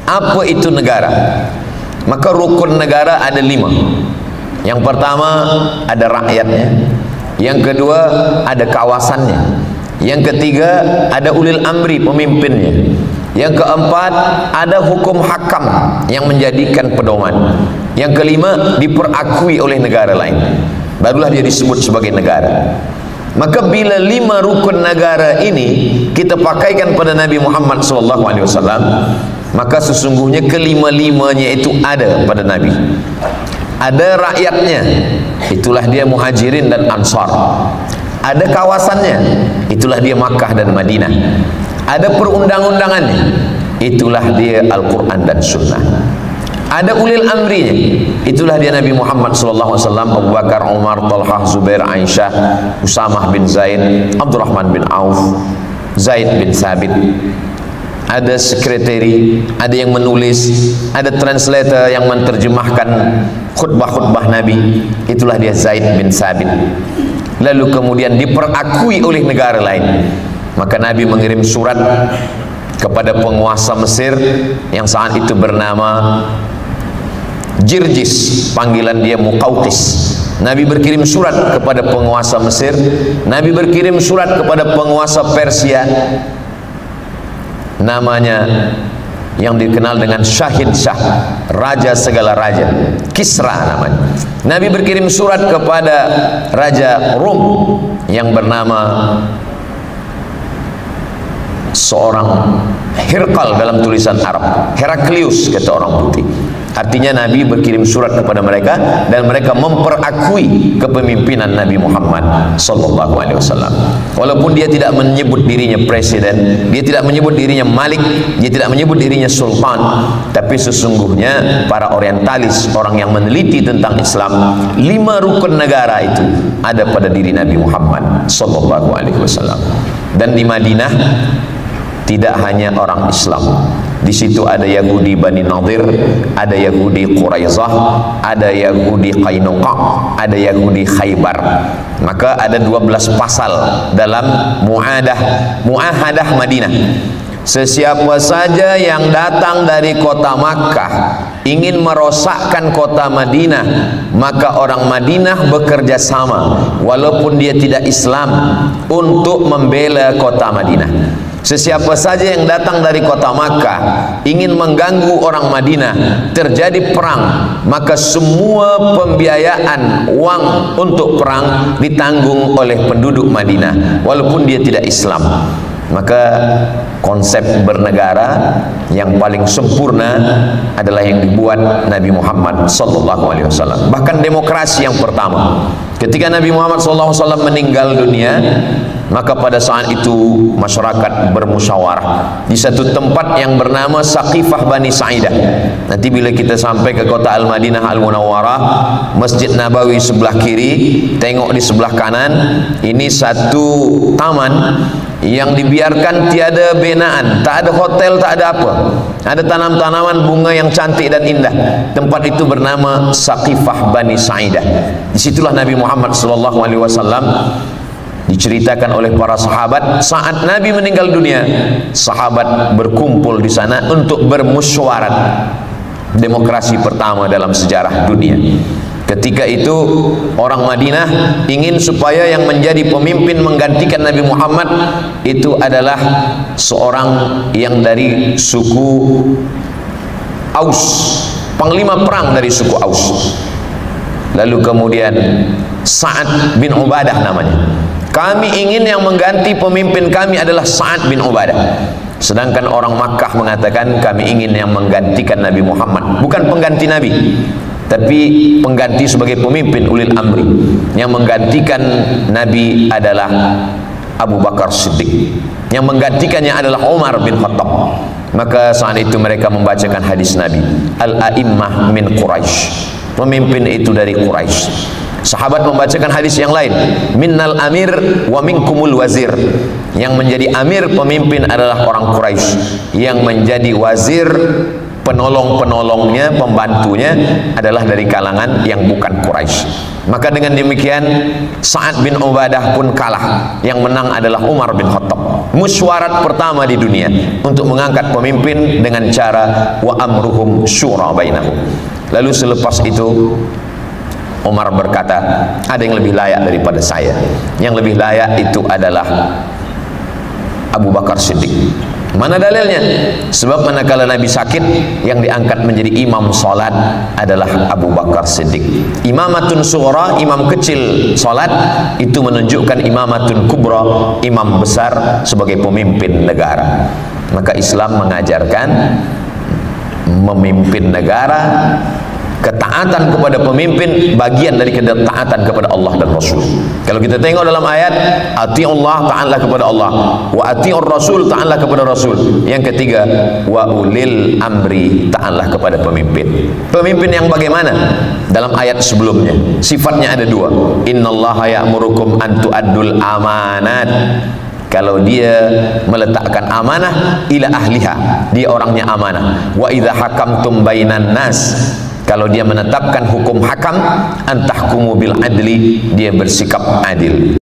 Apa itu negara? Maka rukun negara ada 5. Yang pertama ada rakyatnya, yang kedua ada kawasannya, yang ketiga ada ulil amri pemimpinnya, yang keempat ada hukum hakam yang menjadikan pedoman, yang kelima diperakui oleh negara lain, barulah dia disebut sebagai negara. Maka bila 5 rukun negara ini kita pakaikan pada Nabi Muhammad SAW, maka sesungguhnya kelima-limanya itu ada pada Nabi. Ada rakyatnya, itulah dia Muhajirin dan Ansar. Ada kawasannya, itulah dia Makkah dan Madinah. Ada perundang-undangannya, itulah dia Al-Quran dan Sunnah. Ada ulil amrinya, itulah dia Nabi Muhammad SAW, Abu Bakar, Umar, Talhah, Zubair, Aisyah, Usamah bin Zaid, Abdurrahman bin Auf, Zaid bin Thabit. Ada sekretari, ada yang menulis, ada translator yang menerjemahkan khutbah-khutbah Nabi, itulah dia Zaid bin Thabit. Lalu kemudian diperakui oleh negara lain, maka Nabi mengirim surat kepada penguasa Mesir yang saat itu bernama Jirjis, panggilan dia Muqawqis. Nabi berkirim surat kepada penguasa Mesir, Nabi berkirim surat kepada penguasa Persia, namanya yang dikenal dengan Syahid Shah, raja segala raja, Kisra namanya. Nabi berkirim surat kepada raja Rum yang bernama seorang Hirqal dalam tulisan Arab, Heraklius kata orang putih. Artinya Nabi berkirim surat kepada mereka dan mereka memperakui kepemimpinan Nabi Muhammad sallallahu alaihi wasallam. Walaupun dia tidak menyebut dirinya presiden, dia tidak menyebut dirinya malik, dia tidak menyebut dirinya sultan, tapi sesungguhnya para orientalis, orang yang meneliti tentang Islam, 5 rukun negara itu ada pada diri Nabi Muhammad sallallahu alaihi wasallam. Dan di Madinah tidak hanya orang Islam. Di situ ada Yahudi Bani Nadir, ada Yahudi Quraizah, ada Yahudi Qainuqa, ada Yahudi Khaybar. Maka ada 12 pasal dalam Muahadah Madinah. Sesiapa saja yang datang dari kota Makkah ingin merosakkan kota Madinah, maka orang Madinah bekerja sama walaupun dia tidak Islam untuk membela kota Madinah. Sesiapa saja yang datang dari kota Makkah ingin mengganggu orang Madinah, terjadi perang, maka semua pembiayaan uang untuk perang ditanggung oleh penduduk Madinah walaupun dia tidak Islam. Maka konsep bernegara yang paling sempurna adalah yang dibuat Nabi Muhammad SAW. Bahkan demokrasi yang pertama, ketika Nabi Muhammad SAW meninggal dunia, maka pada saat itu masyarakat bermusyawarah di satu tempat yang bernama Saqifah Bani Sa'idah. Nanti bila kita sampai ke kota Al-Madinah Al-Munawwarah, Masjid Nabawi sebelah kiri, tengok di sebelah kanan, ini satu taman yang dibiarkan tiada binaan, tak ada hotel, tak ada apa. Ada tanam-tanaman bunga yang cantik dan indah. Tempat itu bernama Saqifah Bani Sa'idah. Disitulah Nabi Muhammad SAW diceritakan oleh para sahabat, saat Nabi meninggal dunia, sahabat berkumpul di sana untuk bermusyawarah. Demokrasi pertama dalam sejarah dunia. Ketika itu orang Madinah ingin supaya yang menjadi pemimpin menggantikan Nabi Muhammad itu adalah seorang yang dari suku Aus, panglima perang dari suku Aus. Lalu kemudian Sa'ad bin Ubadah namanya. Kami ingin yang mengganti pemimpin kami adalah Sa'ad bin Ubadah. Sedangkan orang Makkah mengatakan kami ingin yang menggantikan Nabi Muhammad, bukan pengganti Nabi, tapi pengganti sebagai pemimpin ulil amri. Yang menggantikan Nabi adalah Abu Bakar Siddiq, yang menggantikannya adalah Umar bin Khattab. Maka saat itu mereka membacakan hadis Nabi, Al-A'immah min Quraisy, pemimpin itu dari Quraisy. Sahabat membacakan hadis yang lain, Minnal amir wa minkumul wazir, yang menjadi amir pemimpin adalah orang Quraisy, yang menjadi wazir penolong-penolongnya, pembantunya adalah dari kalangan yang bukan Quraisy. Maka dengan demikian Sa'ad bin Ubadah pun kalah. Yang menang adalah Umar bin Khattab. Musyawarah pertama di dunia untuk mengangkat pemimpin dengan cara wa amruhum syura bainahum. Lalu selepas itu Umar berkata, ada yang lebih layak daripada saya. Yang lebih layak itu adalah Abu Bakar Siddiq. Mana dalilnya? Sebab manakala Nabi sakit, yang diangkat menjadi imam salat adalah Abu Bakar Siddiq. Imamatun sughra, imam kecil salat, itu menunjukkan imamatun kubra, imam besar sebagai pemimpin negara. Maka Islam mengajarkan memimpin negara, ketaatan kepada pemimpin bagian dari ketaatan kepada Allah dan Rasul. Kalau kita tengok dalam ayat, ati'ullah, taatlah kepada Allah, wa ati'ur Rasul, taatlah kepada Rasul. Yang ketiga, wa ulil amri, taatlah kepada pemimpin. Pemimpin yang bagaimana? Dalam ayat sebelumnya sifatnya ada dua. Innallaha ya'murukum an tu'addul amanat. Kalau dia meletakkan amanah ila ahliha, dia orangnya amanah. Wa idza hakamtum bainan nas, kalau dia menetapkan hukum hakam, antahkumu bil adli, dia bersikap adil.